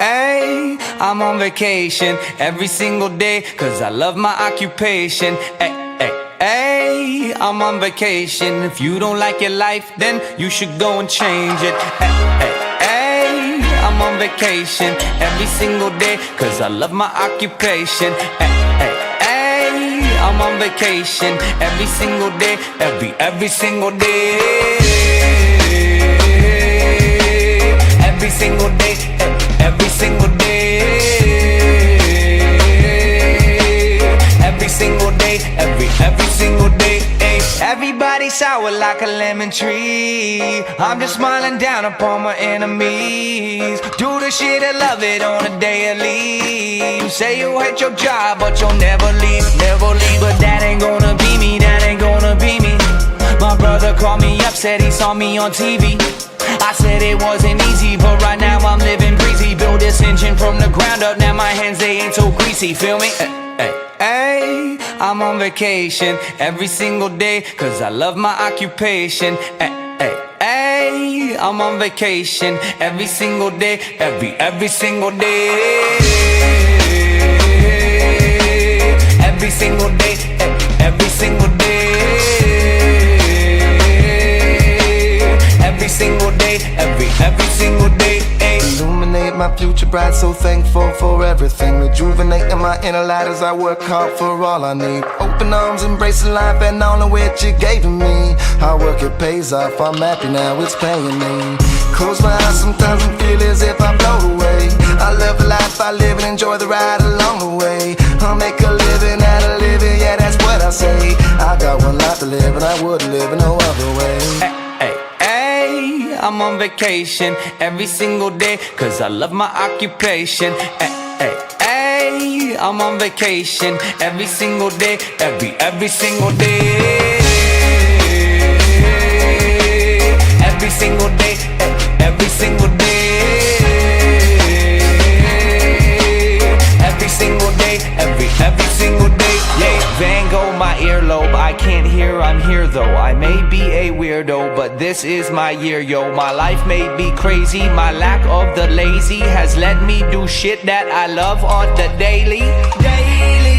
Ay, I'm on vacation every single day, cause I love my occupation. Ay, ay, ay, I'm on vacation. If you don't like your life, then you should go and change it. Ay, ay, ay, I'm on vacation every single day, cause I love my occupation. Ay, ay, ay, I'm on vacation every single day, every single day. Every single day, every single day. Every single day, every single day. Everybody sour like a lemon tree. I'm just smiling down upon my enemies. Do the shit I love it on a daily. You say you hate your job, but you'll never leave, never leave. But that ain't gonna be me, that ain't gonna be me. My brother called me up, said he saw me on TV. I said it wasn't easy, but right now I'm living breezy. Build this engine from the ground up, now my hands, they ain't so greasy, feel me? Ay, I'm on vacation every single day, cause I love my occupation. Ay, ay, ay, I'm on vacation every single day, every single day. Every single day, every single day. Every single day, every single day. Illuminate my future bright, so thankful for everything. Rejuvenating my inner light as I work hard for all I need. Open arms, embracing life and all of what you gave to me. Hard work, it pays off, I'm happy now, it's paying me. Close my eyes sometimes and feel as if I float away. I love the life I live and enjoy the ride along the way. I'll make a living out of living, yeah, that's what I say. I got one life to live and I wouldn't live in no other way. I'm on vacation every single day, cause I love my occupation. Ay, ay, ay, I'm on vacation every single day, every single day. Every single day, every single day. Every single day, every single day. Yeah, Van Gogh, my earlobe, I can't hear, I'm here though. I may be a weirdo, but this is my year, yo. My life may be crazy, my lack of the lazy has let me do shit that I love on the daily. Daily,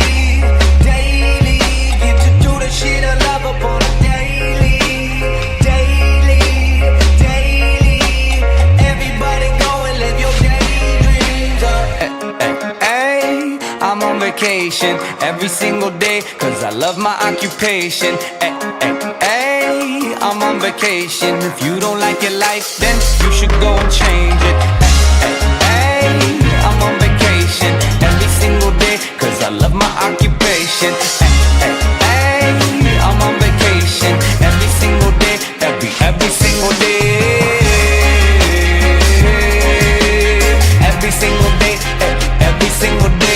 daily, get to do the shit I love upon a daily. Daily, daily, everybody go and live your daydreams up. I'm on vacation every single day, cause I love my occupation. Ay, ay, ay, I'm on vacation. If you don't like your life, then you should go and change it. Ay, ay, ay, I'm on vacation every single day, cause I love my occupation. Ay, ay, ay, I'm on vacation every single day, every single day. Every single day, every single day.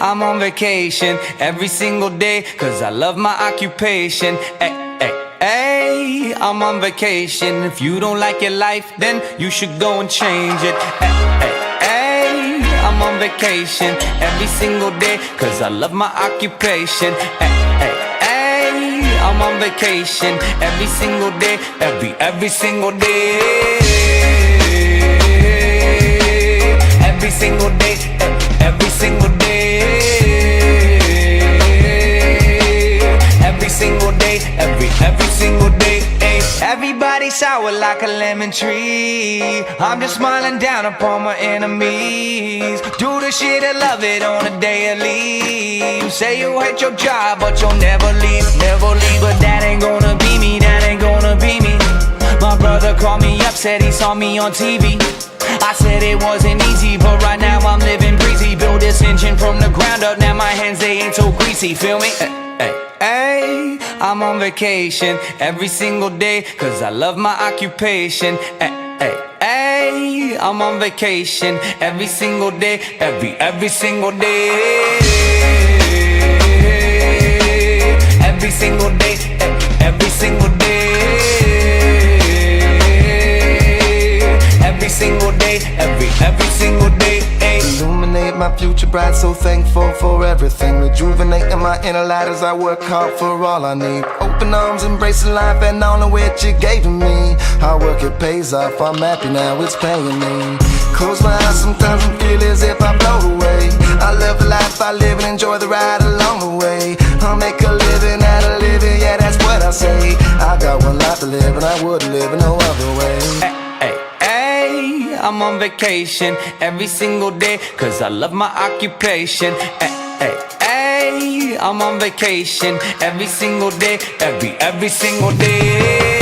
I'm on vacation every single day, cause I love my occupation. Ay, ay, ay, I'm on vacation. If you don't like your life, then you should go and change it. Ay, ay, ay, I'm on vacation every single day, cause I love my occupation. Ay, ay, ay, I'm on vacation every single day, every single day. Every single day, every single day. Every single day, every single day. Everybody sour like a lemon tree. I'm just smiling down upon my enemies. Do the shit I love it on a daily. You say you hate your job, but you'll never leave, never leave. But that ain't gonna be me, that ain't gonna be me. My brother called me up, said he saw me on TV. I said it wasn't easy, but right now I'm living breezy. Build this engine from the ground up, now my hands, they ain't so greasy, feel me? Ay, ay, I'm on vacation every single day, cause I love my occupation. Ay, ay, ay, I'm on vacation every single day, every single day. Every single day, every single day. Every single day, every single day. Illuminate my future bright, so thankful for everything. Rejuvenating my inner light as I work hard for all I need. Open arms, embracing life and all of which you gave me. Hard work, it pays off, I'm happy now, it's paying me. Close my eyes sometimes and feel as if I float away. I love the life I live and enjoy the ride along the way. I'll make a living out of living, yeah, that's what I say. I got one life to live and I wouldn't live in no other way. Hey, I'm on vacation every single day, cause I love my occupation. Hey, I'm on vacation every single day, every single day.